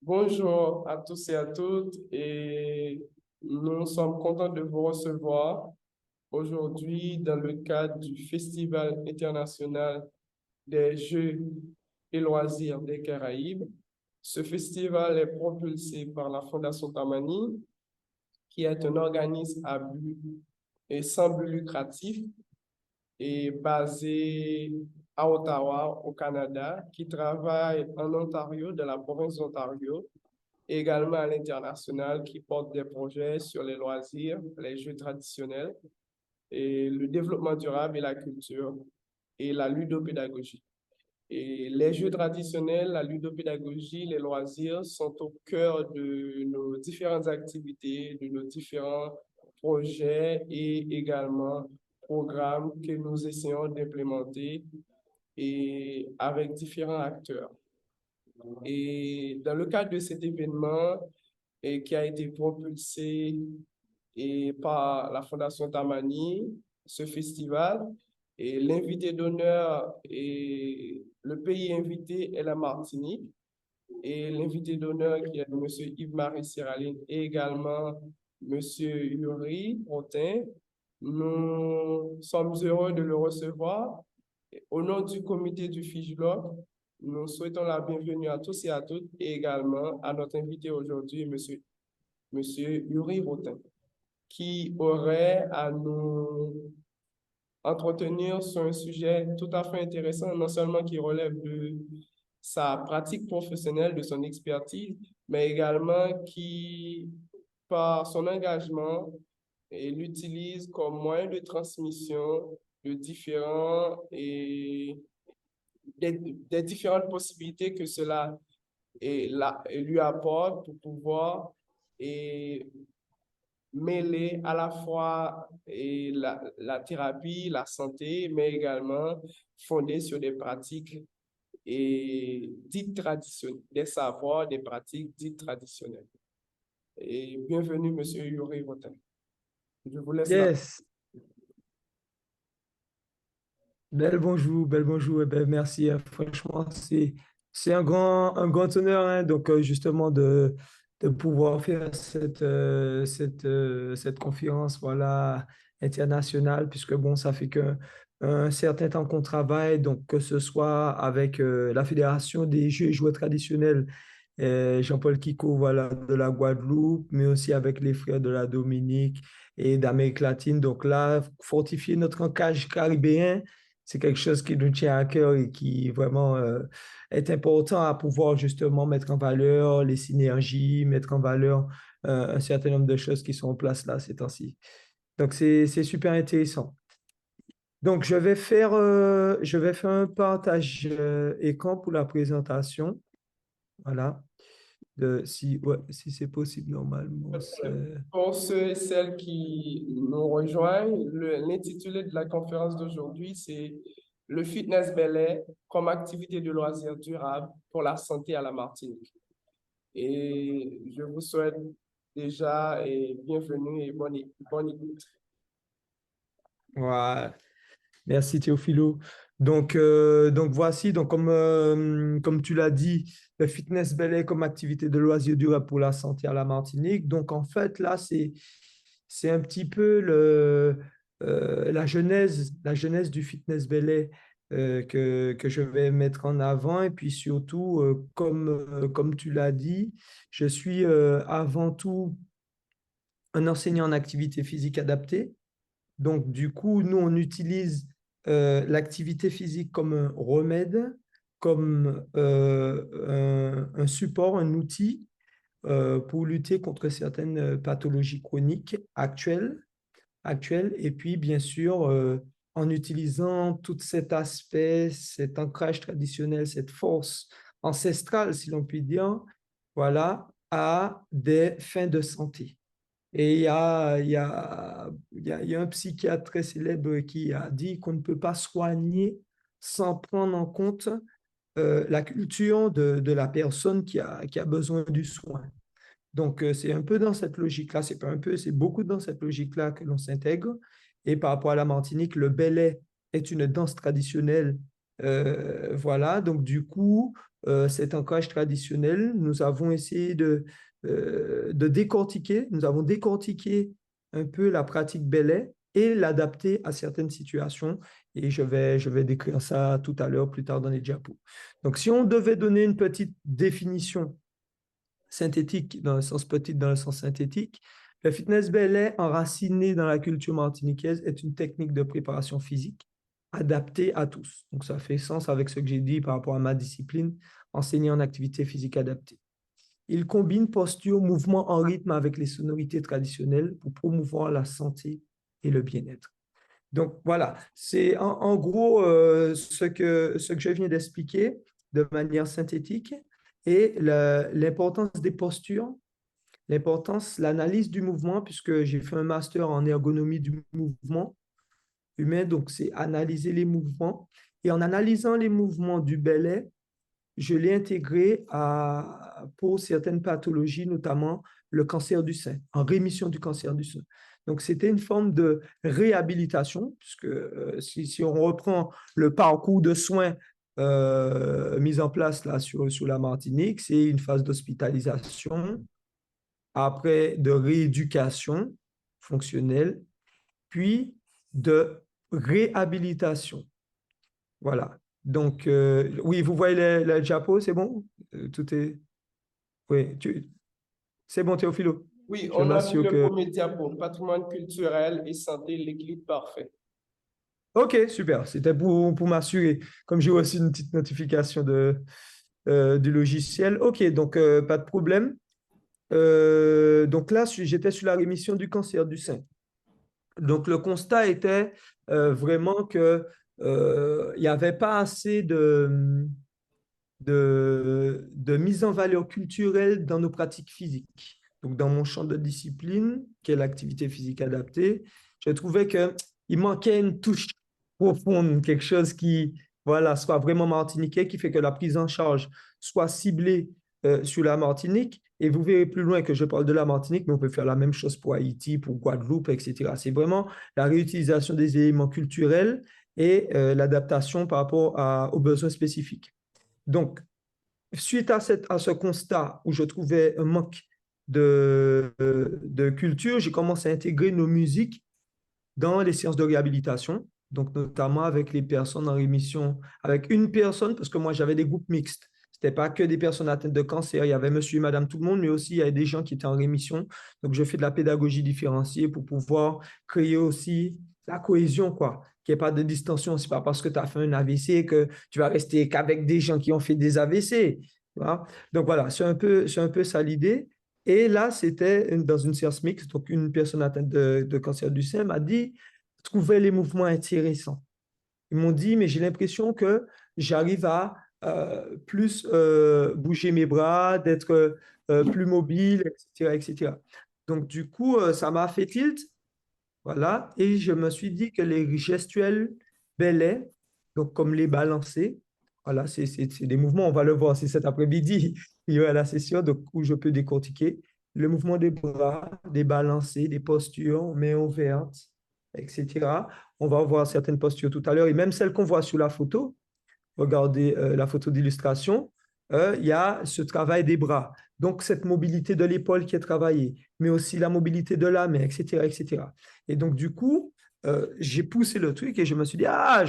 Bonjour à tous et à toutes et nous sommes contents de vous recevoir aujourd'hui dans le cadre du Festival international des Jeux et loisirs des Caraïbes. Ce festival est propulsé par la Fondation Tamani, qui est un organisme à but et sans but lucratif et basé à Ottawa, au Canada, qui travaille en Ontario, de la province d'Ontario, et également à l'international, qui porte des projets sur les loisirs, les jeux traditionnels, et le développement durable et la culture, et la ludopédagogie. Et les jeux traditionnels, la ludopédagogie, les loisirs sont au cœur de nos différentes activités, de nos différents projets et également programmes que nous essayons d'implémenter et avec différents acteurs. Et dans le cadre de cet événement qui a été propulsé par la Fondation Tamani, ce festival, et l'invité d'honneur et le pays invité est la Martinique. Et l'invité d'honneur qui est M. Yves-Marie Siraline et également M. Yuri Rotin. Nous sommes heureux de le recevoir. Au nom du comité du FIJLOC, nous souhaitons la bienvenue à tous et à toutes et également à notre invité aujourd'hui, Monsieur Yuri Rotin, qui aurait à nous entretenir sur un sujet tout à fait intéressant, non seulement qui relève de sa pratique professionnelle, de son expertise, mais également qui, par son engagement, et l'utilise comme moyen de transmission de des différentes possibilités que cela lui apporte pour pouvoir et mêler à la fois la thérapie, la santé, mais également fondée sur des pratiques dites traditionnelles, des savoirs, des pratiques dites traditionnelles. Et bienvenue, Monsieur Yuri Rotin. Je vous laisse la... Yes, bel bonjour, bel bonjour. Eh ben, merci, hein. Franchement, c'est un grand honneur, hein, donc justement de pouvoir faire cette conférence, voilà, internationale, puisque bon, ça fait un certain temps qu'on travaille, donc que ce soit avec la Fédération des jeux et jouets traditionnels, Jean-Paul Kiko, voilà, de la Guadeloupe, mais aussi avec les frères de la Dominique et d'Amérique latine. Donc là, fortifier notre ancrage caribéen, c'est quelque chose qui nous tient à cœur et qui vraiment est important à pouvoir justement mettre en valeur les synergies, mettre en valeur un certain nombre de choses qui sont en place là ces temps-ci. Donc c'est super intéressant. Donc je vais faire un partage écran pour la présentation. Voilà. Si, ouais, si c'est possible normalement. Pour ceux et celles qui nous rejoignent, l'intitulé de la conférence d'aujourd'hui, c'est le fitness belay comme activité de loisir durable pour la santé à la Martinique. Et je vous souhaite déjà bienvenue et bonne écoute. Ouais. Merci Théophilo. Donc voici, donc comme tu l'as dit, le fitness belay comme activité de loisir durable pour la santé à la Martinique. Donc en fait, là, c'est un petit peu la genèse du fitness belay que je vais mettre en avant. Et puis surtout, comme tu l'as dit, je suis avant tout un enseignant en activité physique adaptée. Donc, du coup, nous, on utilise l'activité physique comme un remède, comme un support, un outil pour lutter contre certaines pathologies chroniques actuelles. Et puis, bien sûr, en utilisant tout cet aspect, cet ancrage traditionnel, cette force ancestrale, si l'on peut dire, voilà, à des fins de santé. Et il y a un psychiatre très célèbre qui a dit qu'on ne peut pas soigner sans prendre en compte la culture de la personne qui a besoin du soin. Donc, c'est un peu dans cette logique-là, c'est pas un peu, c'est beaucoup dans cette logique-là que l'on s'intègre. Et par rapport à la Martinique, le belay est une danse traditionnelle. Voilà, donc du coup, cet ancrage traditionnel. Nous avons essayé de décortiquer, nous avons décortiqué un peu la pratique belay et l'adapter à certaines situations. Et je vais décrire ça tout à l'heure, plus tard dans les diapos. Donc, si on devait donner une petite définition synthétique, dans le sens petite, dans le sens synthétique, le fitness belay enraciné dans la culture martiniquaise est une technique de préparation physique adaptée à tous. Donc, ça fait sens avec ce que j'ai dit par rapport à ma discipline, enseigner en activité physique adaptée. Il combine posture, mouvement en rythme avec les sonorités traditionnelles pour promouvoir la santé et le bien-être. Donc, voilà, c'est en gros ce que je viens d'expliquer de manière synthétique et l'importance des postures, l'importance, l'analyse du mouvement, puisque j'ai fait un master en ergonomie du mouvement humain, donc c'est analyser les mouvements. Et en analysant les mouvements du belay, je l'ai intégré pour certaines pathologies, notamment le cancer du sein, en rémission du cancer du sein. Donc, c'était une forme de réhabilitation, puisque si on reprend le parcours de soins mis en place là sur la Martinique, c'est une phase d'hospitalisation, après de rééducation fonctionnelle, puis de réhabilitation. Voilà. Donc, oui, vous voyez le diapo, c'est bon? Tout est... Oui, c'est bon, Théophilo. Oui, Je on a vu m'assure le que... premier diapo, patrimoine culturel et santé, l'équilibre parfait. OK, super. C'était pour m'assurer. Comme j'ai aussi une petite notification du logiciel. OK, donc pas de problème. Donc là, j'étais sur la rémission du cancer du sein. Donc, le constat était vraiment que il n'y avait pas assez de mise en valeur culturelle dans nos pratiques physiques. Donc, dans mon champ de discipline, qui est l'activité physique adaptée, je trouvais qu'il manquait une touche profonde, quelque chose qui voilà, soit vraiment martiniquais, qui fait que la prise en charge soit ciblée sur la Martinique. Et vous verrez plus loin que je parle de la Martinique, mais on peut faire la même chose pour Haïti, pour Guadeloupe, etc. C'est vraiment la réutilisation des éléments culturels et l'adaptation par rapport aux besoins spécifiques. Donc, suite à ce constat où je trouvais un manque de culture, j'ai commencé à intégrer nos musiques dans les séances de réhabilitation, donc notamment avec les personnes en rémission, avec une personne, parce que moi j'avais des groupes mixtes. Ce n'était pas que des personnes atteintes de cancer, il y avait monsieur et madame tout le monde, mais aussi il y avait des gens qui étaient en rémission. Donc je fais de la pédagogie différenciée pour pouvoir créer aussi la cohésion, quoi. Qu'il n'y ait pas de distension. Ce n'est pas parce que tu as fait un AVC que tu vas rester qu'avec des gens qui ont fait des AVC. Voilà. Donc voilà, c'est un peu ça l'idée. Et là, c'était dans une séance mixte, donc une personne atteinte de cancer du sein m'a dit, trouvait les mouvements intéressants. Ils m'ont dit, mais j'ai l'impression que j'arrive à plus bouger mes bras, d'être plus mobile, etc., etc. Donc, du coup, ça m'a fait tilt, voilà, et je me suis dit que les gestuels belais, donc comme les balancer, voilà, c'est des mouvements, on va le voir, c'est cet après-midi, il y aura la session donc, où je peux décortiquer le mouvement des bras, des balancés, des postures, mains ouvertes, etc. On va voir certaines postures tout à l'heure, et même celles qu'on voit sur la photo, regardez la photo d'illustration, il y a ce travail des bras. Donc, cette mobilité de l'épaule qui est travaillée, mais aussi la mobilité de la main, etc., etc. Et donc, du coup, j'ai poussé le truc et je me suis dit, ah,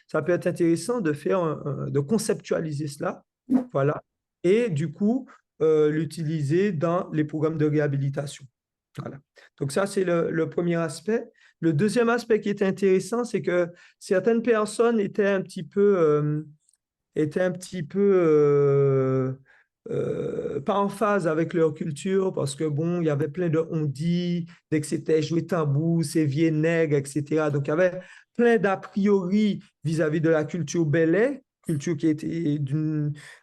ça peut être intéressant de conceptualiser cela, voilà, et du coup, l'utiliser dans les programmes de réhabilitation. Voilà. Donc ça, c'est le premier aspect. Le deuxième aspect qui est intéressant, c'est que certaines personnes étaient un petit peu pas en phase avec leur culture parce que, bon, il y avait plein de on-dit, dès que c'était jouer tambour, c'est vieux nègre, etc. Donc, il y avait plein d'a priori vis-à-vis de la culture belay, culture qui était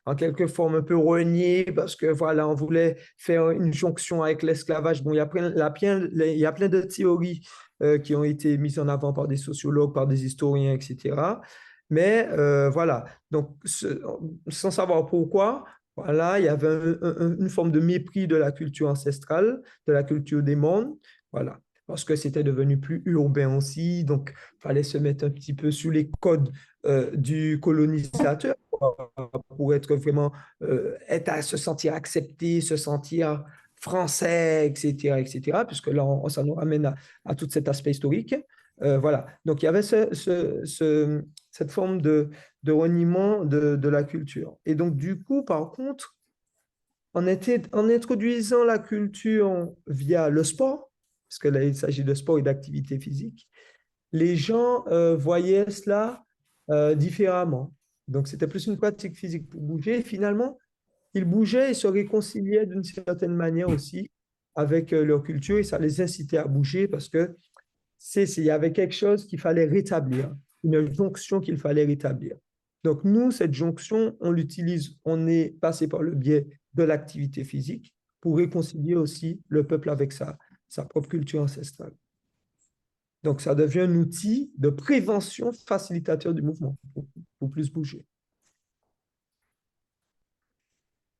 en quelque forme un peu reniée parce que, voilà, on voulait faire une jonction avec l'esclavage. Bon, il y a plein de théories qui ont été mises en avant par des sociologues, par des historiens, etc. Mais voilà, donc sans savoir pourquoi, voilà, il y avait une forme de mépris de la culture ancestrale, de la culture des mondes. Voilà. parce que c'était devenu plus urbain aussi, donc il fallait se mettre un petit peu sous les codes du colonisateur pour être vraiment, se sentir accepté, se sentir français, etc., puisque là, ça nous ramène à tout cet aspect historique. Voilà. Donc, il y avait cette forme de reniement de la culture. Et donc, du coup, par contre, en introduisant la culture via le sport, parce que là, il s'agit de sport et d'activité physique, les gens voyaient cela différemment. Donc, c'était plus une pratique physique pour bouger. Et finalement, ils bougeaient et se réconciliaient d'une certaine manière aussi avec leur culture et ça les incitait à bouger parce que il y avait quelque chose qu'il fallait rétablir, une jonction qu'il fallait rétablir. Donc, nous, cette jonction, on l'utilise, on est passé par le biais de l'activité physique pour réconcilier aussi le peuple avec sa propre culture ancestrale. Donc, ça devient un outil de prévention facilitateur du mouvement pour plus bouger.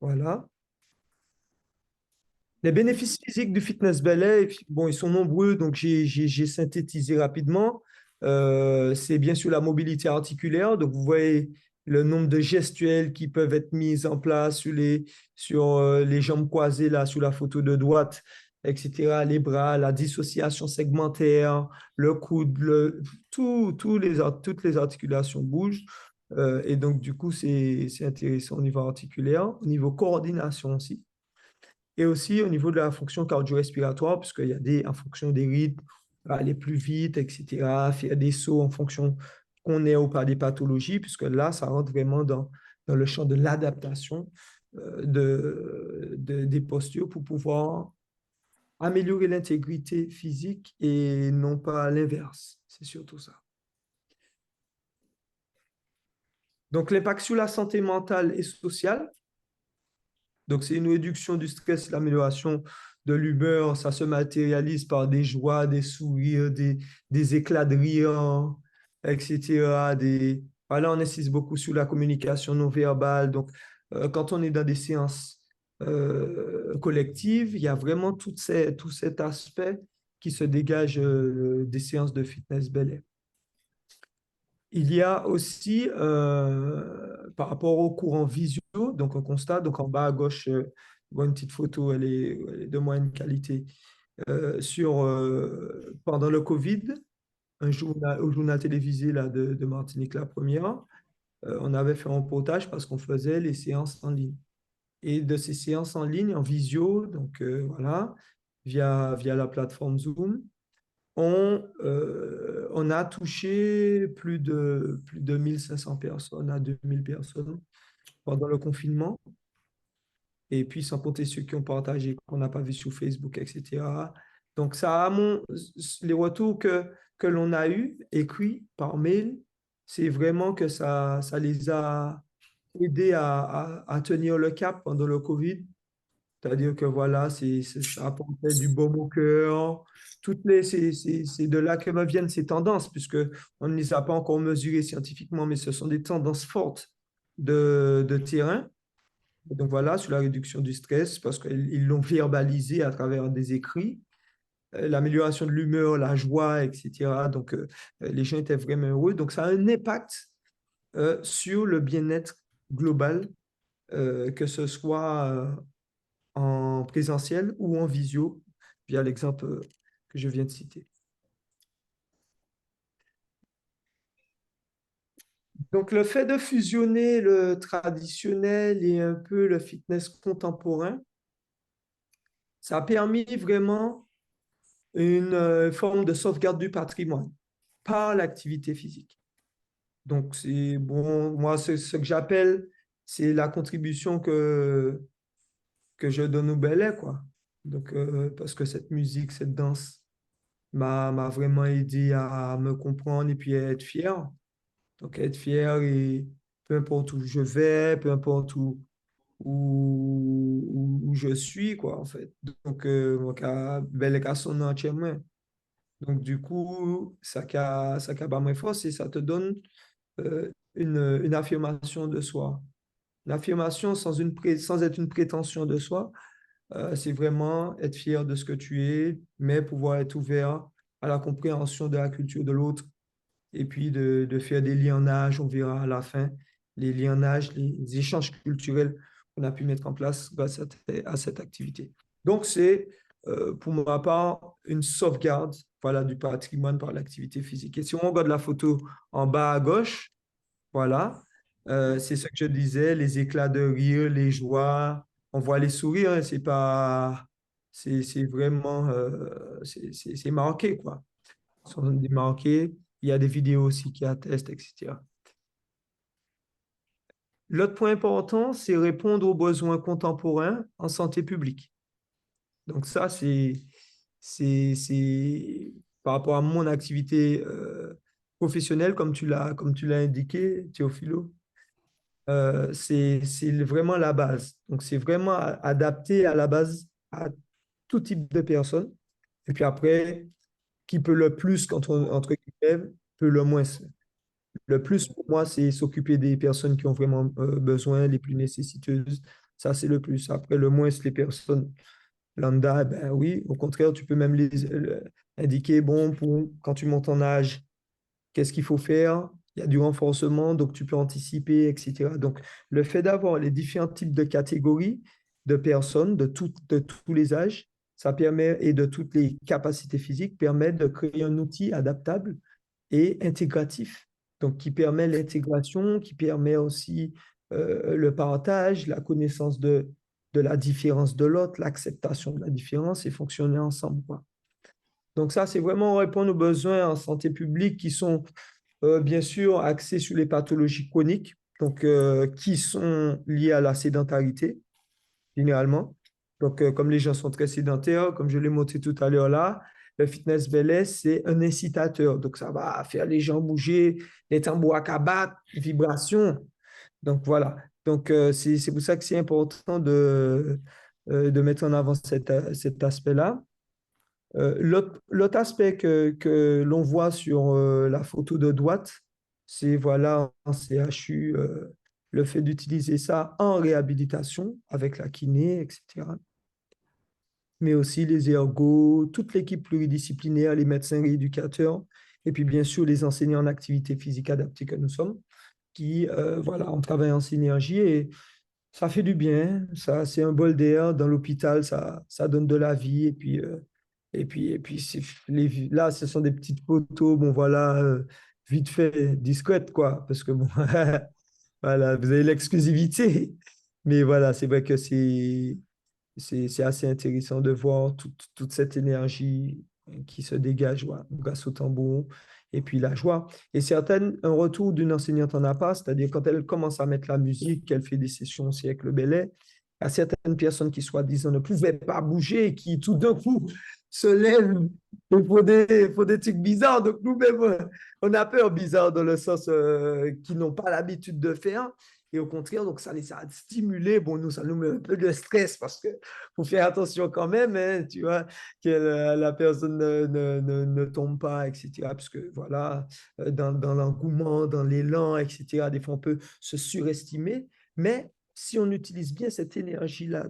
Voilà. Les bénéfices physiques du fitness ballet, bon, ils sont nombreux, donc j'ai synthétisé rapidement. C'est bien sûr la mobilité articulaire. Donc, vous voyez le nombre de gestuels qui peuvent être mis en place sur les jambes croisées, là, sous la photo de droite, etc. Les bras, la dissociation segmentaire, le coude, toutes les articulations bougent. Et donc, du coup, c'est intéressant au niveau articulaire, au niveau coordination aussi. Et aussi au niveau de la fonction cardio-respiratoire, puisqu'il y a en fonction des rythmes, aller plus vite, etc., faire des sauts en fonction qu'on ait ou pas des pathologies, puisque là, ça rentre vraiment dans le champ de l'adaptation des postures pour pouvoir améliorer l'intégrité physique et non pas l'inverse. C'est surtout ça. Donc, l'impact sur la santé mentale et sociale. Donc, c'est une réduction du stress, l'amélioration de l'humeur. Ça se matérialise par des joies, des sourires, des éclats de rire, etc. Voilà, on insiste beaucoup sur la communication non verbale. Donc, quand on est dans des séances collectives, il y a vraiment tout cet aspect qui se dégage des séances de fitness Bel. Il y a aussi, par rapport au courant visio, donc on constate, donc en bas à gauche, on voit une petite photo, elle est de moyenne qualité, pendant le Covid, au journal télévisé là, de Martinique La Première, on avait fait un reportage parce qu'on faisait les séances en ligne. Et de ces séances en ligne, en visio, donc voilà, via la plateforme Zoom, on a touché plus de 1500 personnes à 2000 personnes pendant le confinement. Et puis, sans compter ceux qui ont partagé, qu'on n'a pas vu sur Facebook, etc. Donc, les retours que l'on a eus, écrits par mail, c'est vraiment que ça les a aidés à tenir le cap pendant le Covid. C'est-à-dire que voilà, ça apportait du baume au cœur. C'est de là que me viennent ces tendances, puisque on ne les a pas encore mesurées scientifiquement, mais ce sont des tendances fortes de terrain. Et donc voilà, sur la réduction du stress, parce qu'ils l'ont verbalisé à travers des écrits, l'amélioration de l'humeur, la joie, etc. Donc les gens étaient vraiment heureux. Donc ça a un impact sur le bien-être global, que ce soit en présentiel ou en visio, via l'exemple que je viens de citer. Donc, le fait de fusionner le traditionnel et un peu le fitness contemporain, ça a permis vraiment une forme de sauvegarde du patrimoine par l'activité physique. Donc, c'est bon, moi, ce que j'appelle, c'est la contribution que je donne au ballet, quoi. Donc, parce que cette musique, cette danse, m'a vraiment aidé à me comprendre et puis à être fier. Donc, être fier et peu importe où je vais, peu importe où je suis, quoi, en fait. Donc, bel ka son entièrement. Donc, du coup, ça ka ba moins force et ça te donne une affirmation de soi. L'affirmation sans être une prétention de soi, C'est vraiment être fier de ce que tu es, mais pouvoir être ouvert à la compréhension de la culture de l'autre et puis de faire des liens-âges, on verra à la fin, les liens-âges, les échanges culturels qu'on a pu mettre en place grâce à cette activité. Donc, c'est pour ma part une sauvegarde voilà, du patrimoine par l'activité physique. Et si on regarde la photo en bas à gauche, voilà, c'est ce que je disais, les éclats de rire, les joies, on voit les sourires, hein, c'est pas, c'est vraiment, c'est marqué, quoi. Ils sont marqués. Il y a des vidéos aussi qui attestent, etc. L'autre point important, c'est répondre aux besoins contemporains en santé publique. Donc ça, c'est par rapport à mon activité professionnelle, comme tu l'as indiqué, Théophilo. C'est vraiment la base. Donc, c'est vraiment adapté à la base à tout type de personnes. Et puis après, qui peut le plus, entre guillemets, peut le moins. Le plus pour moi, c'est s'occuper des personnes qui ont vraiment besoin, les plus nécessiteuses. Ça, c'est le plus. Après, le moins, c'est les personnes lambda. Ben oui, au contraire, tu peux même indiquer, bon, quand tu montes en âge, qu'est-ce qu'il faut faire? Il y a du renforcement, donc tu peux anticiper, etc. Donc, le fait d'avoir les différents types de catégories de personnes de tous les âges, ça permet, et de toutes les capacités physiques, permet de créer un outil adaptable et intégratif. Donc, qui permet l'intégration, qui permet aussi le partage, la connaissance de la différence de l'autre, l'acceptation de la différence et fonctionner ensemble, quoi. Donc ça, c'est vraiment répondre aux besoins en santé publique qui sont bien sûr axés sur les pathologies chroniques, donc qui sont liées à la sédentarité, généralement. Donc, comme les gens sont très sédentaires, comme je l'ai montré tout à l'heure là, le fitness belay, c'est un incitateur. Donc, ça va faire les gens bouger, les tambours à cabas, vibrations. Donc, voilà. Donc, c'est pour ça que c'est important de mettre en avant cet aspect-là. L'autre aspect que l'on voit sur la photo de droite, c'est voilà, en CHU, le fait d'utiliser ça en réhabilitation avec la kiné, etc. Mais aussi les ergots, toute l'équipe pluridisciplinaire, les médecins rééducateurs, et puis bien sûr les enseignants en activité physique adaptée que nous sommes, qui, voilà, on travaille en synergie et ça fait du bien, ça, c'est un bol d'air dans l'hôpital, ça donne de la vie. Et puis là, ce sont des petites photos, bon voilà, vite fait, discrètes, quoi, parce que bon, voilà, vous avez l'exclusivité. Mais voilà, c'est vrai que c'est assez intéressant de voir toute cette énergie qui se dégage ouais, grâce au tambour et puis la joie. Et certaines, un retour d'une enseignante en a pas, c'est-à-dire quand elle commence à mettre la musique, qu'elle fait des sessions aussi avec le belay, il y a certaines personnes qui, soi-disant, ne pouvaient pas bouger et qui, tout d'un coup, se lèvent et font des trucs bizarres. Donc, nous-mêmes, on a peur bizarre dans le sens qu'ils n'ont pas l'habitude de faire. Et au contraire, donc ça les a stimulés. Bon, nous, ça nous met un peu de stress parce que faut faire attention quand même, hein, tu vois, que la personne ne tombe pas, etc. Parce que voilà, dans l'engouement, dans l'élan, etc., des fois, on peut se surestimer. Mais si on utilise bien cette énergie-là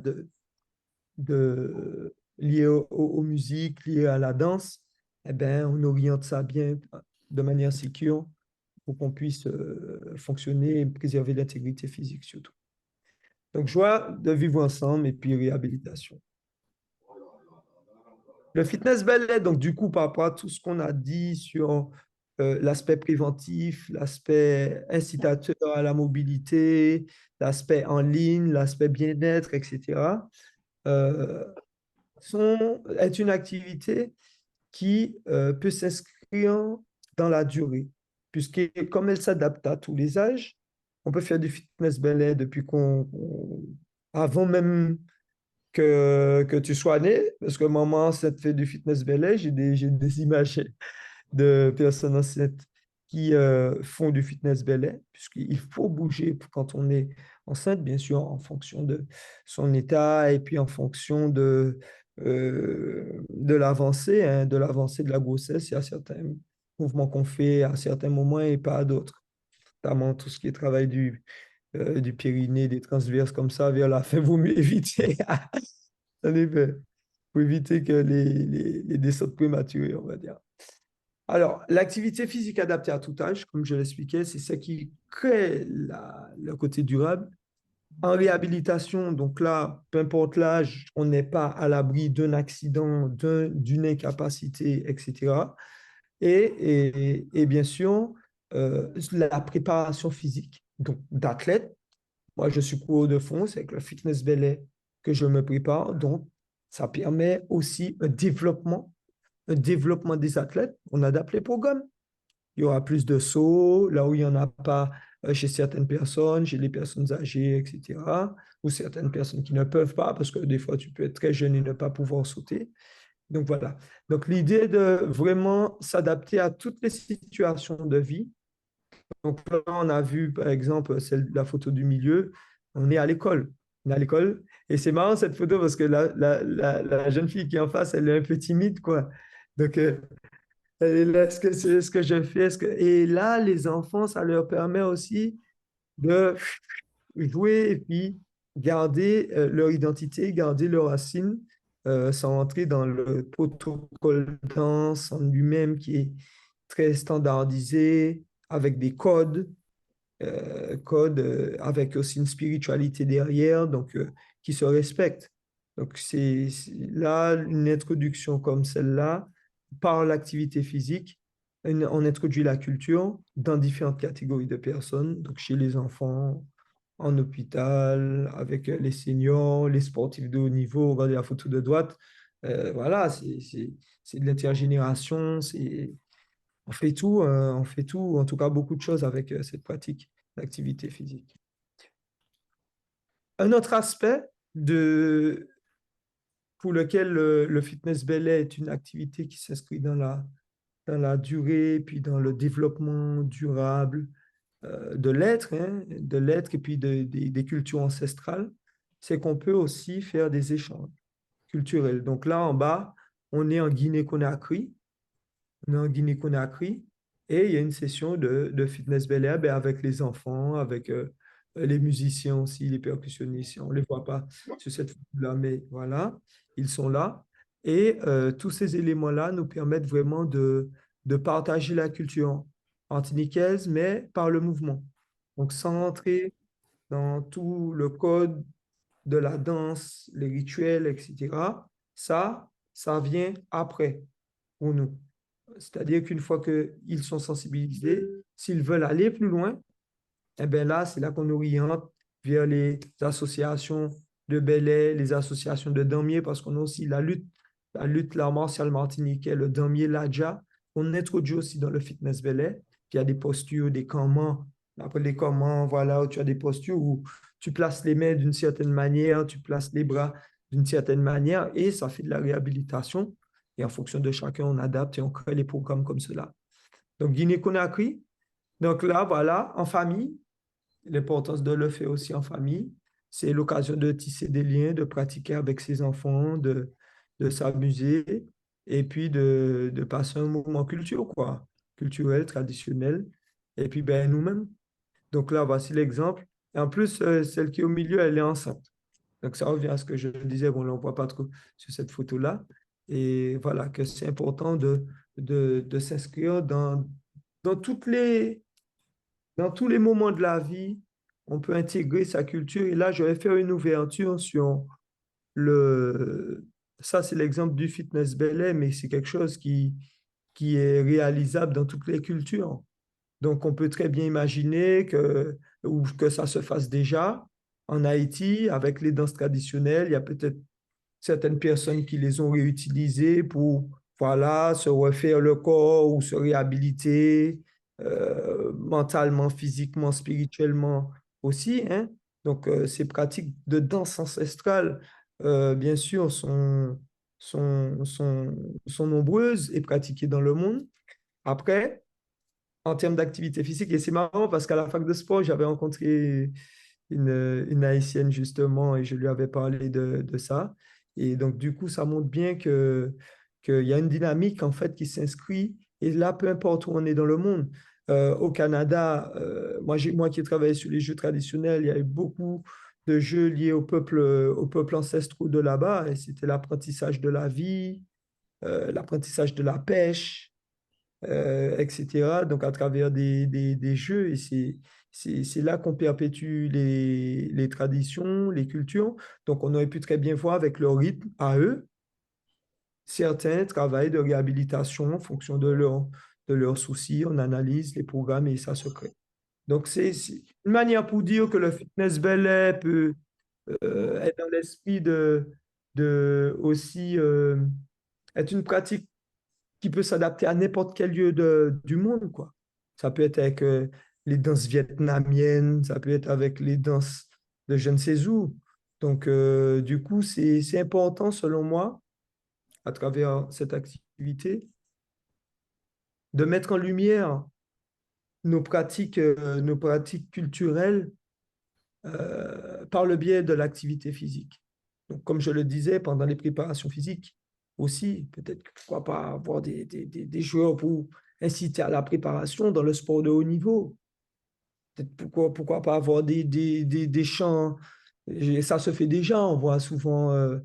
liée aux musiques, liée à la danse, eh ben, on oriente ça bien de manière sécure pour qu'on puisse fonctionner et préserver l'intégrité physique surtout. Donc, joie de vivre ensemble et puis réhabilitation. Le fitness ballet, donc du coup, par rapport à tout ce qu'on a dit sur l'aspect préventif, l'aspect incitateur à la mobilité, l'aspect en ligne, l'aspect bien-être, etc., euh, est une activité qui peut s'inscrire dans la durée, puisque comme elle s'adapte à tous les âges, on peut faire du fitness ballet depuis avant même que tu sois né, parce que maman enceinte fait du fitness ballet, j'ai des images de personnes enceintes qui font du fitness ballet, puisqu'il faut bouger quand on est enceinte, bien sûr, en fonction de son état et puis en fonction de l'avancée de la grossesse. Il y a certains mouvements qu'on fait à certains moments et pas à d'autres, notamment tout ce qui est travail du périnée, des transverses comme ça, vers la fin, vous mieux éviter. En effet, pour éviter que les descentes prématurées, on va dire. Alors, l'activité physique adaptée à tout âge, comme je l'expliquais, c'est ce qui crée le côté durable. En réhabilitation, donc là, peu importe l'âge, on n'est pas à l'abri d'un accident, d'une incapacité, etc. Et bien sûr, la préparation physique, donc d'athlète. Moi, je suis coureur de fond, c'est avec le fitness belay que je me prépare. Donc, ça permet aussi un développement des athlètes. On adapte les programmes. Il y aura plus de sauts, là où il n'y en a pas chez certaines personnes, chez les personnes âgées, etc. Ou certaines personnes qui ne peuvent pas, parce que des fois, tu peux être très jeune et ne pas pouvoir sauter. Donc voilà. Donc l'idée est de vraiment s'adapter à toutes les situations de vie. Donc là, on a vu, par exemple, la photo du milieu, on est à l'école. On est à l'école. Et c'est marrant cette photo parce que la jeune fille qui est en face, elle est un peu timide, quoi. Donc, elle est là, est-ce que c'est ce que je fais? Et là, les enfants, ça leur permet aussi de jouer et puis garder leur identité, garder leurs racines, sans entrer dans le protocole danse en lui-même qui est très standardisé, avec des codes avec aussi une spiritualité derrière, donc qui se respectent. Donc là, une introduction comme celle-là, par l'activité physique, on introduit la culture dans différentes catégories de personnes, donc chez les enfants, en hôpital, avec les seniors, les sportifs de haut niveau, regardez la photo de droite. Voilà, c'est de l'intergénération, on fait tout, en tout cas beaucoup de choses avec cette pratique d'activité physique. Un autre aspect pour lequel le fitness belay est une activité qui s'inscrit dans la durée, puis dans le développement durable de l'être et puis des cultures ancestrales, c'est qu'on peut aussi faire des échanges culturels. Donc là, en bas, on est en Guinée-Conakry. On est en Guinée-Conakry et il y a une session de fitness bel air ben, avec les enfants, avec les musiciens aussi, les percussionnistes. On ne les voit pas sur cette photo-là, mais voilà, ils sont là. Et tous ces éléments-là nous permettent vraiment de partager la culture antiniquaise, mais par le mouvement. Donc, sans entrer dans tout le code de la danse, les rituels, etc. Ça vient après pour nous. C'est-à-dire qu'une fois qu'ils sont sensibilisés, s'ils veulent aller plus loin, eh bien là, c'est là qu'on oriente vers les associations de bellets, les associations de damiers, parce qu'on a aussi la lutte, l'art martial martiniquais, le damier, l'adja, on introduit aussi dans le fitness belay. Puis il y a des postures, des cammans. Après les cammans, voilà, où tu as des postures où tu places les mains d'une certaine manière, tu places les bras d'une certaine manière, et ça fait de la réhabilitation. Et en fonction de chacun, on adapte et on crée les programmes comme cela. Donc, Guinée-Conakry. Donc là, voilà, en famille, l'importance de le faire aussi en famille. C'est l'occasion de tisser des liens, de pratiquer avec ses enfants, de s'amuser et puis de passer un moment culturel, traditionnel. Et puis, ben, nous-mêmes. Donc là, voici l'exemple. Et en plus, celle qui est au milieu, elle est enceinte. Donc, ça revient à ce que je disais, bon, là, on ne voit pas trop sur cette photo-là. Et voilà, que c'est important de s'inscrire dans dans tous les moments de la vie. On peut intégrer sa culture. Et là, je vais faire une ouverture sur le... Ça, c'est l'exemple du fitness belay, mais c'est quelque chose qui est réalisable dans toutes les cultures. Donc, on peut très bien imaginer ou que ça se fasse déjà en Haïti avec les danses traditionnelles. Il y a peut-être certaines personnes qui les ont réutilisées pour, voilà, se refaire le corps ou se réhabiliter mentalement, physiquement, spirituellement aussi, hein. Donc, ces pratiques de danse ancestrale, bien sûr, sont, sont nombreuses et pratiquées dans le monde. Après, en termes d'activité physique. Et c'est marrant parce qu'à la fac de sport, j'avais rencontré une Haïtienne justement et je lui avais parlé de ça. Et donc, du coup, ça montre bien qu'il y a une dynamique en fait qui s'inscrit. Et là, peu importe où on est dans le monde. Au Canada, moi qui ai travaillé sur les jeux traditionnels, il y a eu beaucoup de jeux liés au peuple ancestraux de là-bas. Et c'était l'apprentissage de la vie, l'apprentissage de la pêche, etc. Donc, à travers des jeux, et c'est là qu'on perpétue les traditions, les cultures. Donc, on aurait pu très bien voir avec leur rythme à eux. Certains travaillent de réhabilitation en fonction de leurs soucis. On analyse les programmes et ça se crée. Donc, c'est une manière pour dire que le fitness belay peut être dans l'esprit de aussi être une pratique qui peut s'adapter à n'importe quel lieu du monde, quoi. Ça peut être avec les danses vietnamiennes, ça peut être avec les danses de je ne sais où. Donc, du coup, c'est important, selon moi, à travers cette activité, de mettre en lumière nos pratiques culturelles par le biais de l'activité physique. Donc, comme je le disais, pendant les préparations physiques aussi, peut-être que pourquoi pas avoir des joueurs pour inciter à la préparation dans le sport de haut niveau. Peut-être pourquoi pas avoir des chants. Et ça se fait déjà, on voit souvent,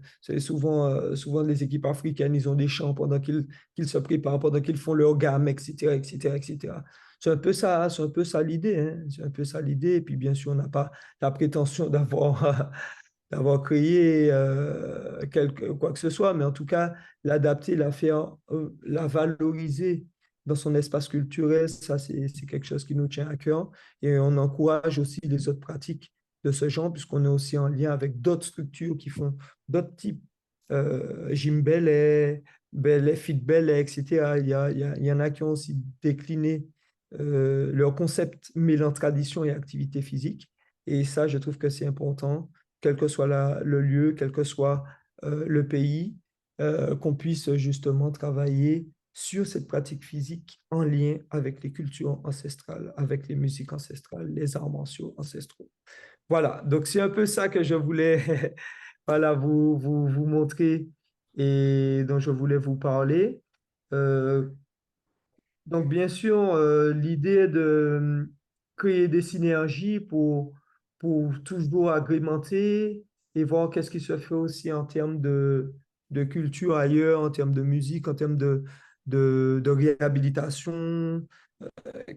souvent les équipes africaines, ils ont des chants pendant qu'ils se préparent, pendant qu'ils font leur gamme, etc., etc., etc. C'est un peu ça l'idée, hein. C'est un peu ça l'idée. Et puis, bien sûr, on n'a pas la prétention d'avoir d'avoir créé quoi que ce soit, mais en tout cas, l'adapter, la faire, la valoriser dans son espace culturel, ça, c'est quelque chose qui nous tient à cœur. Et on encourage aussi les autres pratiques de ce genre, puisqu'on est aussi en lien avec d'autres structures qui font d'autres types, Gym Belay, Belay, Fit Belay, etc. Il y en a qui ont aussi décliné leur concept mêlant tradition et activité physique. Et ça, je trouve que c'est important quel que soit le lieu, quel que soit le pays, qu'on puisse justement travailler sur cette pratique physique en lien avec les cultures ancestrales, avec les musiques ancestrales, les arts martiaux ancestraux. Voilà, donc c'est un peu ça que je voulais voilà, vous montrer et dont je voulais vous parler. Euh, donc, bien sûr, l'idée est de créer des synergies pour toujours agrémenter et voir qu'est-ce qui se fait aussi en termes de culture ailleurs, en termes de musique, en termes de réhabilitation,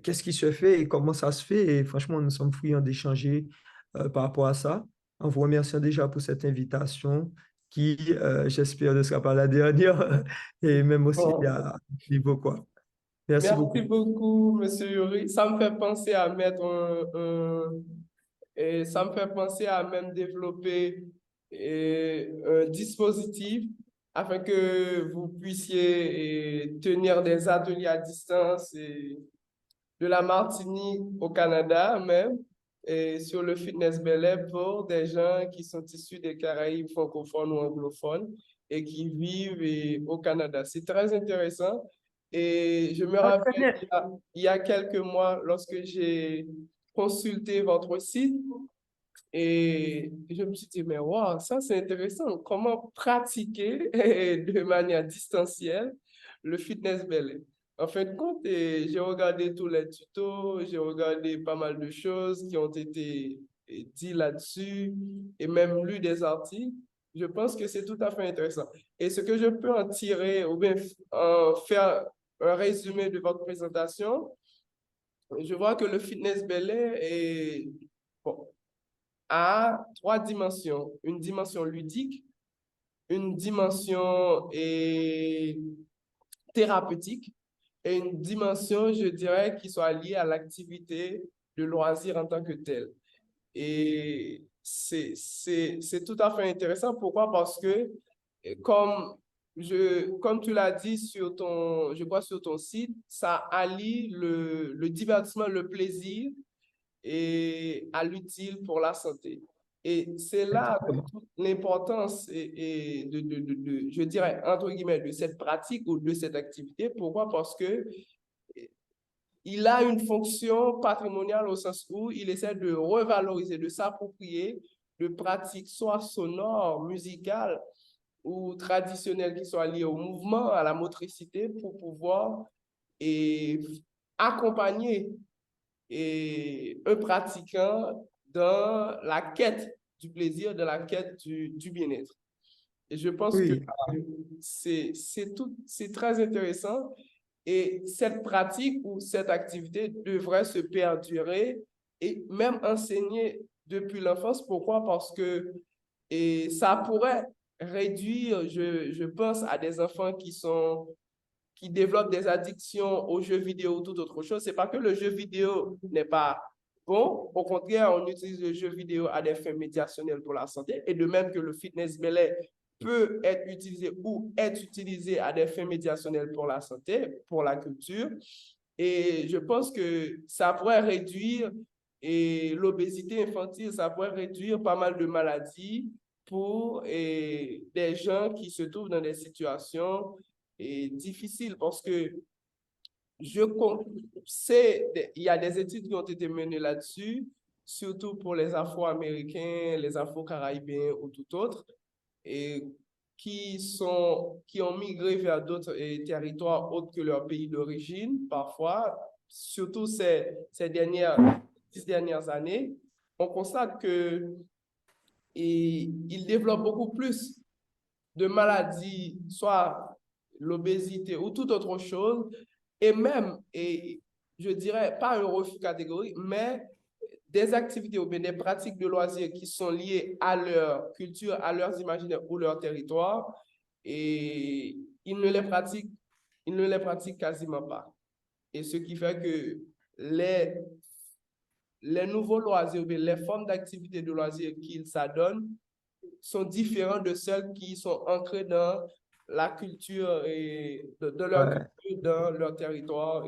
qu'est-ce qui se fait et comment ça se fait. Et franchement, nous sommes friands d'échanger par rapport à ça. En vous remerciant déjà pour cette invitation qui, j'espère, ne sera pas la dernière et même aussi Bon. à niveau, quoi. Merci Merci beaucoup. beaucoup, Monsieur Yuri. Ça me fait penser à mettre et ça me fait penser à même développer un dispositif afin que vous puissiez tenir des ateliers à distance de la Martinique au Canada même, et sur le fitness belay pour des gens qui sont issus des Caraïbes francophones ou anglophones et qui vivent au Canada. C'est très intéressant. Et je me Ah, très rappelle, bien. il y a quelques mois, lorsque j'ai consulté votre site, et je me suis dit, mais wow, ça c'est intéressant. Comment pratiquer de manière distancielle le fitness belay? En fin de compte, j'ai regardé tous les tutos, j'ai regardé pas mal de choses qui ont été dites là-dessus et même lu des articles. Je pense que c'est tout à fait intéressant. Et ce que je peux en tirer ou bien en faire un résumé de votre présentation, je vois que le fitness belay est, bon, à trois dimensions. Une dimension ludique, une dimension thérapeutique et une dimension, je dirais, qui soit liée à l'activité de loisir en tant que telle. Et c'est tout à fait intéressant. Pourquoi? Parce que, comme, comme tu l'as dit sur ton, je crois sur ton site, ça allie le divertissement, le plaisir et à l'utile pour la santé. Et c'est là Exactement. toute l'importance je dirais, entre guillemets, de cette pratique ou de cette activité. Pourquoi? Parce que il a une fonction patrimoniale au sens où il essaie de revaloriser, de s'approprier de pratiques soit sonores, musicales ou traditionnelles qui soient liées au mouvement, à la motricité pour pouvoir et accompagner un pratiquant dans la quête du plaisir, de la quête du bien-être. Et je pense que Oui, c'est très intéressant. Et cette pratique ou cette activité devrait se perdurer et même enseigner depuis l'enfance. Pourquoi? Parce que ça pourrait réduire, je pense, à des enfants qui développent des addictions aux jeux vidéo ou toute autre chose. C'est pas que le jeu vidéo n'est pas bon. Au contraire, on utilise le jeu vidéo à des fins médiationnelles pour la santé. Et de même que le fitness belay peut être utilisé ou est utilisé à des fins médiationnelles pour la santé, pour la culture. Et je pense que ça pourrait réduire l'obésité infantile, ça pourrait réduire pas mal de maladies pour des gens qui se trouvent dans des situations difficiles parce que je sais, il y a des études qui ont été menées là-dessus, surtout pour les Afro-Américains, les Afro-Caribéens ou tout autre, et qui ont migré vers d'autres territoires autres que leur pays d'origine, parfois, surtout ces 10 dernières années, on constate que ils développent beaucoup plus de maladies, soit l'obésité ou toute autre chose, et même, et je dirais pas un refus catégorique, mais des activités ou bien des pratiques de loisirs qui sont liées à leur culture, à leurs imaginaires ou leur territoire, et ils ne les pratiquent quasiment pas. Et ce qui fait que les, les nouveaux loisirs, ou bien les formes d'activités de loisirs qu'ils s'adonnent sont différents de celles qui sont ancrées dans la culture et de leur ouais, culture, dans leur territoire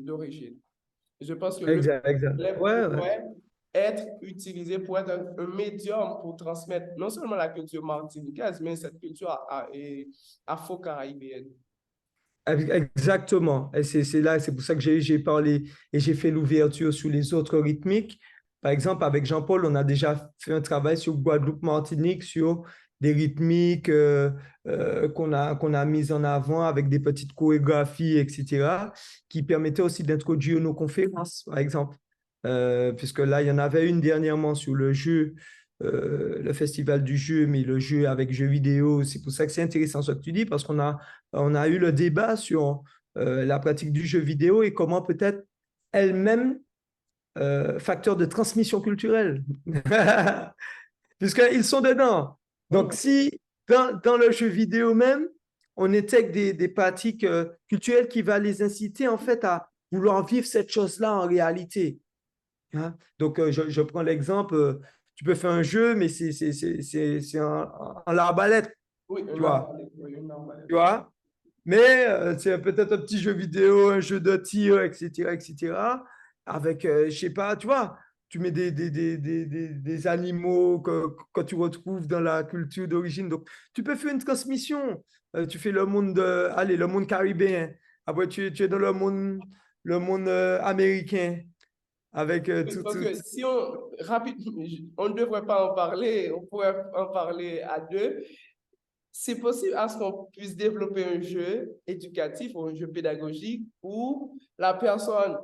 d'origine. Je pense que le exact, exact. lait Ouais, ouais. pourrait être utilisé pour être un médium pour transmettre non seulement la culture martiniquaise, mais cette culture afro-caribéenne. Exactement. Et c'est là, c'est pour ça que j'ai parlé et j'ai fait l'ouverture sur les autres rythmiques. Par exemple, avec Jean-Paul, on a déjà fait un travail sur Guadeloupe-Martinique, sur des rythmiques qu'on a mises en avant avec des petites chorégraphies, etc., qui permettaient aussi d'introduire nos conférences, par exemple. Puisque là, il y en avait une dernièrement sur le jeu, le festival du jeu, mais le jeu avec jeux vidéo. C'est pour ça que c'est intéressant ce que tu dis, parce on a eu le débat sur la pratique du jeu vidéo et comment peut-être elle-même facteur de transmission culturelle, puisqu'ils sont dedans. Donc, Mhm. si dans le jeu vidéo même, on intègre des pratiques culturelles qui vont les inciter en fait à vouloir vivre cette chose-là en réalité. Hein? Donc, je prends l'exemple, tu peux faire un jeu, mais c'est en l'arbalète, Oui, tu vois. oui, une arbalète. Tu vois? Mais c'est peut-être un petit jeu vidéo, un jeu de tir, etc., etc. Avec, je sais pas, tu vois, tu mets des animaux que tu retrouves dans la culture d'origine. Donc, tu peux faire une transmission. Tu fais le monde, allez, le monde caribéen. Après, tu es dans le monde américain avec Oui, tout, parce tout. que si on ne devrait pas en parler, on pourrait en parler à deux. C'est possible à ce qu'on puisse développer un jeu éducatif ou un jeu pédagogique où la personne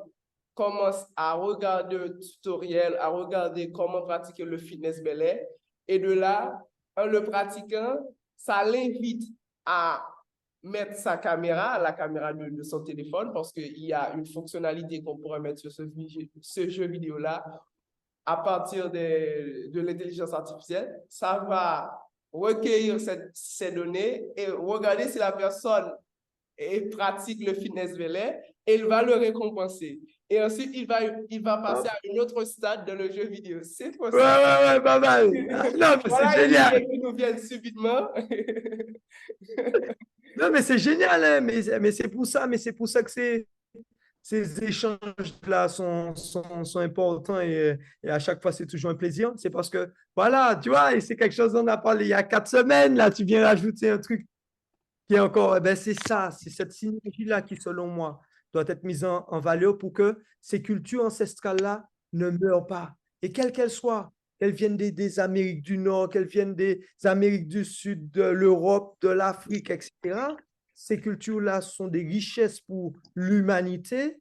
commence à regarder un tutoriel, à regarder comment pratiquer le fitness belay. Et de là, en le pratiquant, ça l'invite à mettre sa caméra, la caméra de son téléphone, parce qu'il y a une fonctionnalité qu'on pourrait mettre sur ce jeu vidéo-là à partir de l'intelligence artificielle. Ça va recueillir ces données et regarder si la personne pratique le fitness belay et il va le récompenser. Et ensuite, il va passer à un autre stade dans le jeu vidéo. C'est Ouais, possible. ouais, ouais, pas mal. Ah, non, mais c'est Voilà une génial. idée qui nous vient subitement. Non, mais c'est génial, hein, mais c'est pour ça que ces échanges-là sont importants et à chaque fois, c'est toujours un plaisir. C'est parce que, voilà, tu vois, et c'est quelque chose dont on a parlé il y a 4 semaines, là, tu viens rajouter un truc qui est encore, eh ben, c'est ça, c'est cette synergie-là qui, selon moi, doit être mise en valeur pour que ces cultures ancestrales-là ne meurent pas. Et quelles qu'elles soient, qu'elles viennent des Amériques du Nord, qu'elles viennent des Amériques du Sud, de l'Europe, de l'Afrique, etc., ces cultures-là sont des richesses pour l'humanité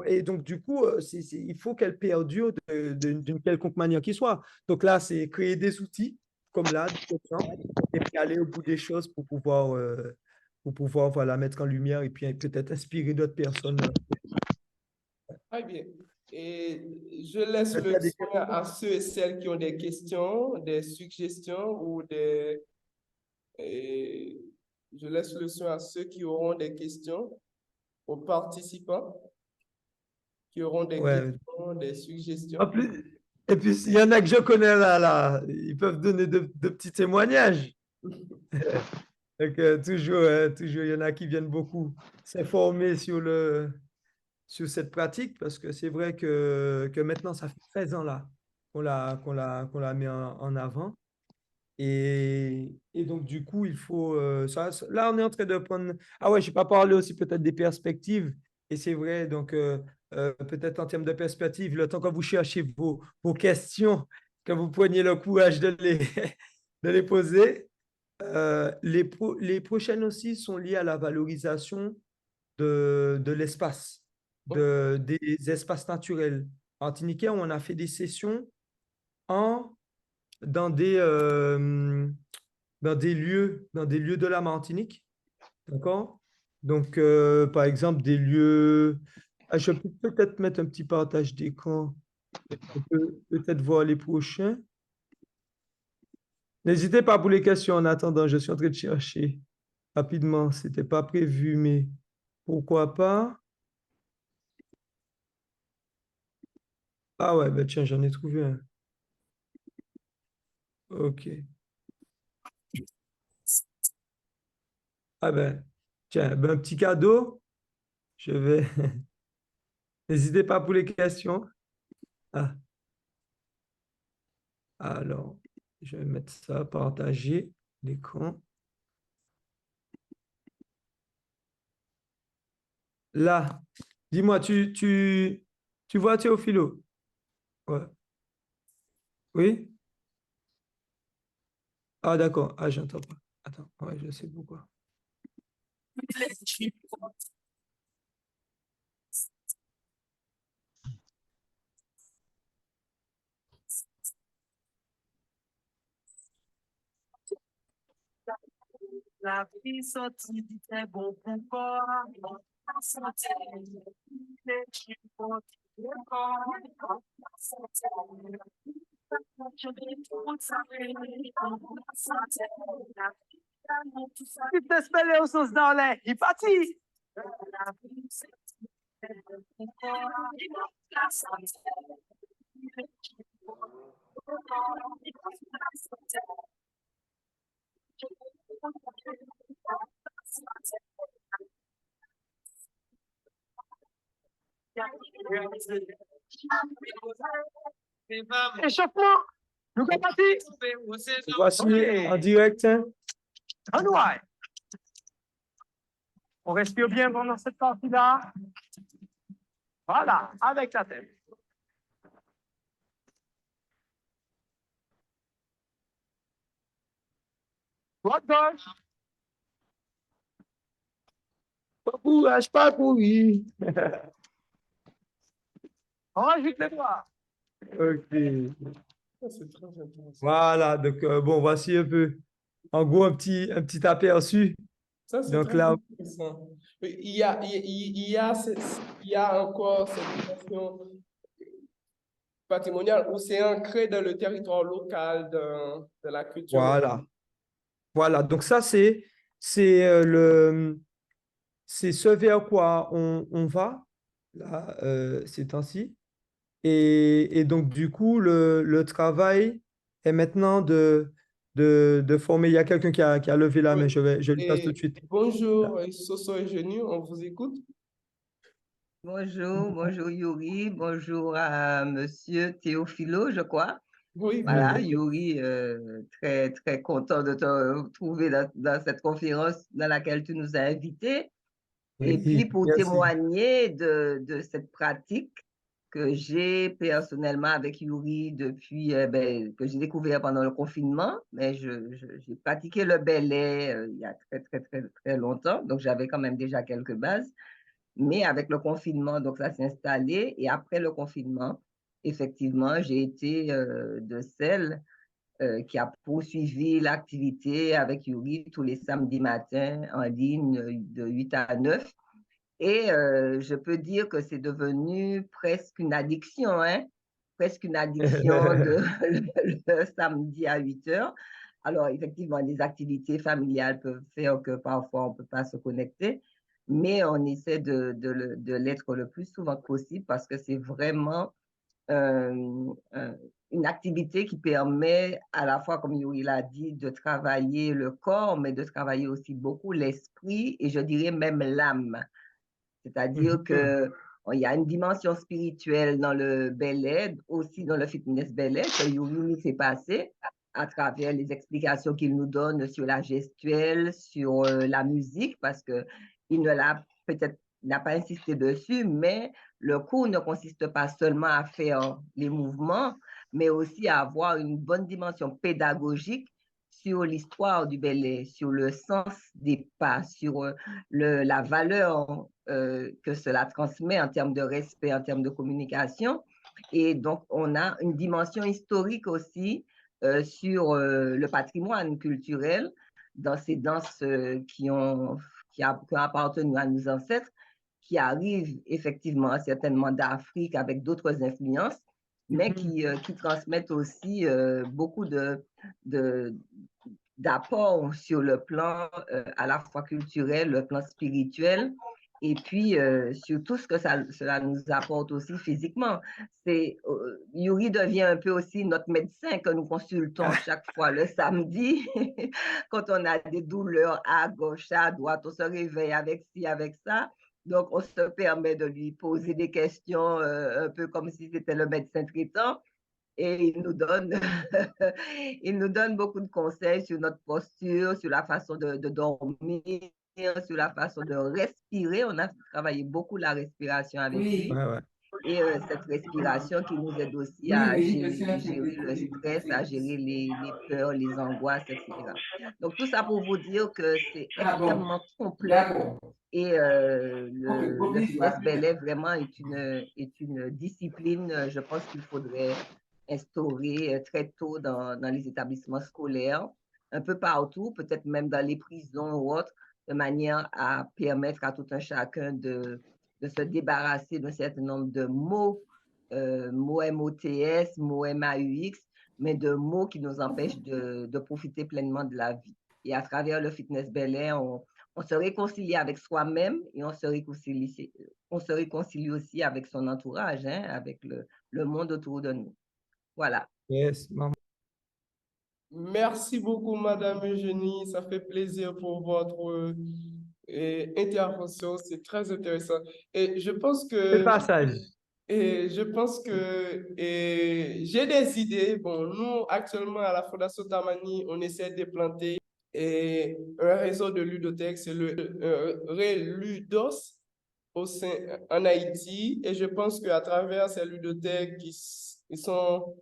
Et donc, du coup, il faut qu'elle perdure d'une quelconque manière qu'il soit. Donc là, c'est créer des outils, comme là, des exemples, et puis aller au bout des choses pour pouvoir voilà, mettre en lumière et puis peut-être inspirer d'autres personnes. Très bien. Et je laisse Est-ce qu'il le y a des soin questions? à ceux et celles qui ont des questions, des suggestions ou des... et je laisse le soin à ceux qui auront des questions, aux participants qui auront des Ouais. questions, des En suggestions. plus, et puis, il y en a que je connais là, ils peuvent donner de petits témoignages. Donc, toujours, il y en a qui viennent beaucoup s'informer sur cette pratique parce que c'est vrai que maintenant, ça fait 13 ans là qu'on la met en avant. Et donc, du coup, il faut. Là, on est en train de prendre. Ah ouais, je n'ai pas parlé aussi peut-être des perspectives. Et c'est vrai, donc, peut-être en termes de perspectives, le temps que vous cherchez vos questions, que vous preniez le courage de les poser. Les prochaines aussi sont liées à la valorisation de l'espace, des espaces naturels. En Martinique, on a fait des sessions en, dans dans des lieux de la Martinique. D'accord? Donc, par exemple, des lieux. Ah, je peux peut-être mettre un petit partage d'écran. On peut peut-être voir les prochains. N'hésitez pas pour les questions en attendant. Je suis en train de chercher rapidement. C'était pas prévu, mais pourquoi pas? Ah ouais, ben tiens, j'en ai trouvé un. OK. Ah ben, tiens, ben, un petit cadeau. Je vais. N'hésitez pas pour les questions. Ah, alors, je vais mettre ça, partager l'écran. Là, dis-moi, tu vois Théophilo? Ouais. Oui? Ah, d'accord. Ah, j'entends pas. Attends, ouais, je sais pourquoi. La vie sortie du très bon pourquoi. La santé, les chiffres, le corps, la santé. Je vais tout savoir, la santé, la vie, l'amour, tout ça. Tu peux spell aux sauces dans l'air, il parti. La vie sortie du très bon pourquoi. La santé, les chiffres, le corps, la santé. Échauffement, nous sommes partis. Voici Ok. en direct, hein. On ouais. On respire bien pendant cette partie-là. Voilà, avec la tête. Droite gauche. Pas courage, pas courir. On rajoute les doigts. OK. C'est très intéressant. Voilà, donc bon, voici un peu, en gros, un petit aperçu. Ça, c'est Donc très là, intéressant. Il y a encore cette dimension patrimoniale où c'est ancré dans le territoire local de la culture locale. voilà. Voilà, donc ça, c'est c'est ce vers quoi on va, là, ces temps-ci. Et donc, du coup, le travail est maintenant de former. Il y a quelqu'un qui a levé la Oui. main, je lui passe tout de Et suite. Là. bonjour, Soso et Genu, on vous écoute. Bonjour, bonjour Yuri, bonjour à Monsieur Théophilo, je crois. Oui, Voilà, Oui, Yuri, très, très content de te retrouver dans cette conférence dans laquelle tu nous as invités. Et puis oui, pour merci. témoigner de cette pratique que j'ai personnellement avec Yuri depuis que j'ai découvert pendant le confinement, mais j'ai pratiqué le ballet il y a très, très, très, très longtemps, donc j'avais quand même déjà quelques bases. Mais avec le confinement, donc ça s'est installé. Et après le confinement, effectivement, j'ai été de celles qui a poursuivi l'activité avec Yuri tous les samedis matins en ligne de 8 à 9. Et je peux dire que c'est devenu presque une addiction, hein? Presque une addiction le samedi à 8 heures. Alors, effectivement, les activités familiales peuvent faire que parfois on ne peut pas se connecter, mais on essaie de l'être le plus souvent possible parce que c'est vraiment euh, euh, une activité qui permet à la fois, comme Yuri l'a dit, de travailler le corps, mais de travailler aussi beaucoup l'esprit et je dirais même l'âme. C'est-à-dire que il y a une dimension spirituelle dans le Bel Aid, aussi dans le fitness Bel Aid, que Yuri nous fait passer à travers les explications qu'il nous donne sur la gestuelle, sur la musique, parce que il ne l'a peut-être n'a pas insisté dessus, mais le cours ne consiste pas seulement à faire les mouvements, mais aussi à avoir une bonne dimension pédagogique sur l'histoire du ballet, sur le sens des pas, sur la valeur que cela transmet en termes de respect, en termes de communication. Et donc, on a une dimension historique aussi sur le patrimoine culturel dans ces danses qui ont appartenu à nos ancêtres, qui arrivent effectivement certainement d'Afrique avec d'autres influences, mais qui transmettent aussi beaucoup d'apports sur le plan à la fois culturel, le plan spirituel, et puis sur tout ce que cela nous apporte aussi physiquement. Yuri devient un peu aussi notre médecin que nous consultons chaque fois le samedi. Quand on a des douleurs à gauche, à droite, on se réveille avec ci, avec ça. Donc, on se permet de lui poser des questions un peu comme si c'était le médecin traitant. Et il nous donne beaucoup de conseils sur notre posture, sur la façon de dormir, sur la façon de respirer. On a travaillé beaucoup la respiration avec lui. Ouais, ouais. Et cette respiration qui nous aide aussi à gérer le stress, à gérer les peurs, les angoisses, etc. Donc, tout ça pour vous dire que c'est extrêmement complet. Et le fitness ballet vraiment est une discipline, je pense qu'il faudrait instaurer très tôt dans les établissements scolaires, un peu partout, peut-être même dans les prisons ou autres, de manière à permettre à tout un chacun de se débarrasser d'un certain nombre de mots, mots MOTS, mots MAUX, mais de mots qui nous empêchent de profiter pleinement de la vie. Et à travers le fitness ballet, on se réconcilie avec soi-même et on se réconcilie aussi avec son entourage, hein, avec le monde autour de nous. Voilà. Yes. Merci beaucoup, Madame Eugénie. Ça fait plaisir pour votre intervention. C'est très intéressant. Et je pense Le que, passage. j'ai des idées. Bon, nous, actuellement, à la Fondation Tamani, on essaie de planter un réseau de ludothèques. C'est le Reludos en Haïti. Et je pense qu'à travers ces ludothèques ils sont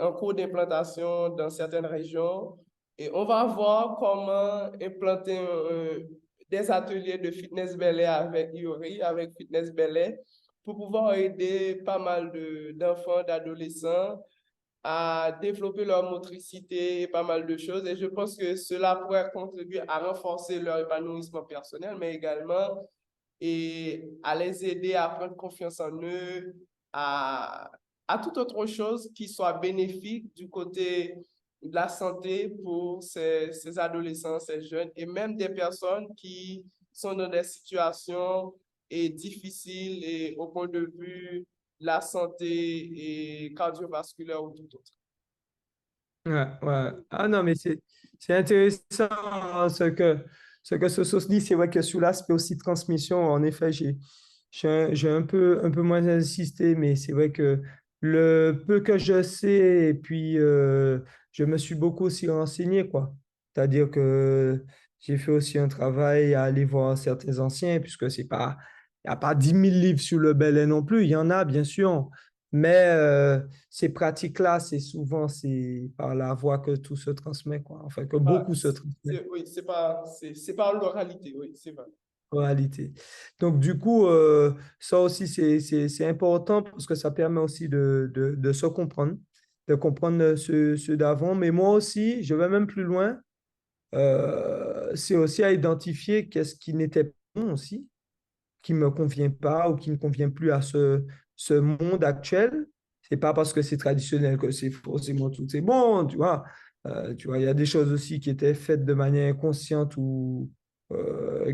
en cours d'implantation dans certaines régions. Et on va voir comment implanter des ateliers de fitness ballet avec Yuri, avec Fitness Ballet, pour pouvoir aider pas mal d'enfants, d'adolescents à développer leur motricité et pas mal de choses. Et je pense que cela pourrait contribuer à renforcer leur épanouissement personnel, mais également à les aider à prendre confiance en eux, à, à toute autre chose qui soit bénéfique du côté de la santé pour ces adolescents, ces jeunes, et même des personnes qui sont dans des situations difficiles et au point de vue de la santé et cardiovasculaire ou tout autre. Ouais, ouais. Ah non, mais c'est intéressant hein, ce que Sosos dit. C'est vrai que sur l'aspect aussi transmission, en effet, j'ai un peu moins insisté, mais c'est vrai que le peu que je sais, et puis je me suis beaucoup aussi renseigné, quoi. C'est-à-dire que j'ai fait aussi un travail à aller voir certains anciens, puisque c'est pas, il n'y a pas 10 000 livres sur le Belay non plus. Il y en a, bien sûr. Mais ces pratiques-là, c'est par la voie que tout se transmet, quoi. Enfin, que beaucoup se transmet. Oui, c'est pas l'oralité, oui, c'est vrai. Réalité. Donc, du coup, ça aussi, c'est important parce que ça permet aussi de se comprendre, de comprendre ceux d'avant. Mais moi aussi, je vais même plus loin. C'est aussi à identifier qu'est-ce qui n'était pas bon aussi, qui ne me convient pas ou qui ne convient plus à ce monde actuel. C'est pas parce que c'est traditionnel que c'est forcément tout c'est bon, tu vois. Tu vois, il y a des choses aussi qui étaient faites de manière inconsciente ou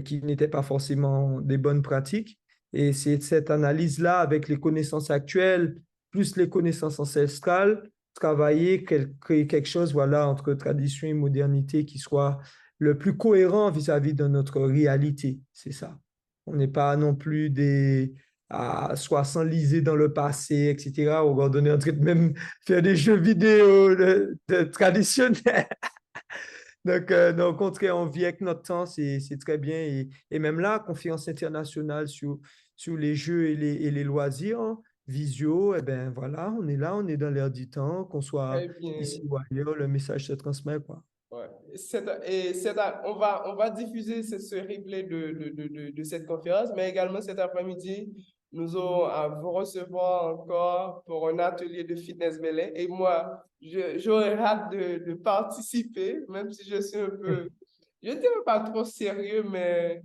qui n'étaient pas forcément des bonnes pratiques. Et c'est cette analyse-là avec les connaissances actuelles, plus les connaissances ancestrales, travailler, créer quelque chose, voilà, entre tradition et modernité qui soit le plus cohérent vis-à-vis de notre réalité. C'est ça. On n'est pas non plus soit s'enliser dans le passé, etc. Ou on est en train de même faire des jeux vidéo traditionnels. Donc, au contraire, on vit avec notre temps, c'est très bien. Et même là, conférence internationale sur les jeux et les loisirs, hein, visio, eh ben voilà, on est là, on est dans l'air du temps, qu'on soit Très bien. ici ou ailleurs, le message se transmet, quoi. Ouais. On va diffuser ce replay de cette conférence, mais également cet après-midi, nous aurons à vous recevoir encore pour un atelier de fitness belay. Et moi, j'aurais hâte de participer, même si je suis un peu, je ne dirais pas trop sérieux, mais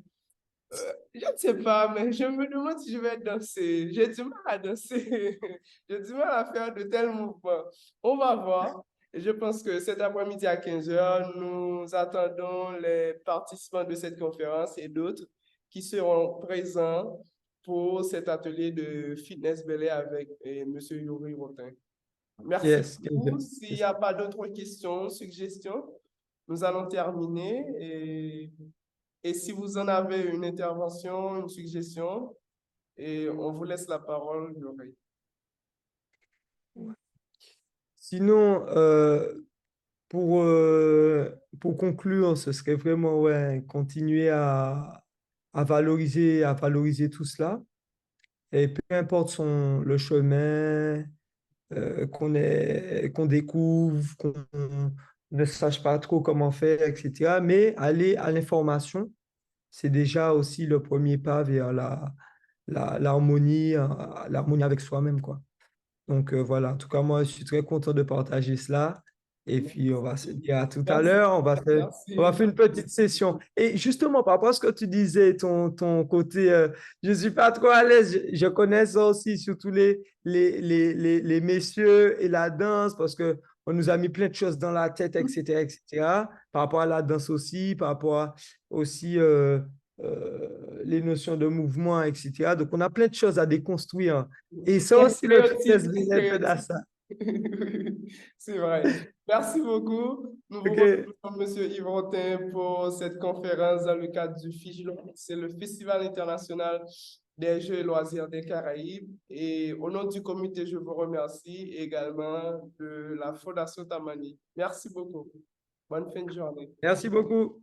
je ne sais pas, mais je me demande si je vais danser. J'ai du mal à danser. J'ai du mal à faire de tels mouvements. On va voir. Et je pense que cet après-midi à 15 heures, nous attendons les participants de cette conférence et d'autres qui seront présents pour cet atelier de fitness belay avec M. Yuri Rotin. Merci Yes, beaucoup. S'il n'y a pas d'autres questions, suggestions, nous allons terminer. Et si vous en avez une intervention, une suggestion, et on vous laisse la parole, Laurie. Sinon, pour conclure, ce serait vraiment ouais, continuer à valoriser tout cela. Et peu importe le chemin qu'on découvre, qu'on ne sache pas trop comment faire, etc. Mais aller à l'information, c'est déjà aussi le premier pas vers l'harmonie avec soi-même, quoi. Donc voilà, en tout cas, moi, je suis très content de partager cela. Et puis, on va se dire à tout à Merci. l'heure. On va faire Merci. une petite session. Et justement, par rapport à ce que tu disais, ton côté, je ne suis pas trop à l'aise. Je connais ça aussi, surtout les messieurs et la danse, parce que on nous a mis plein de choses dans la tête, etc., etc. Par rapport à la danse aussi, par rapport aussi les notions de mouvement, etc. Donc, on a plein de choses à déconstruire. Et ça Des aussi, le fitness stéréotypes, des vient un peu dans stéréotypes. ça. C'est vrai. Merci beaucoup. Nous vous OK. remercions, Monsieur Yves Rotin, pour cette conférence dans le cadre du FIJLO. C'est le Festival international des Jeux et loisirs des Caraïbes. Et au nom du comité, je vous remercie également de la Fondation Tamani. Merci beaucoup. Bonne fin de journée. Merci beaucoup.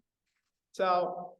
Ciao.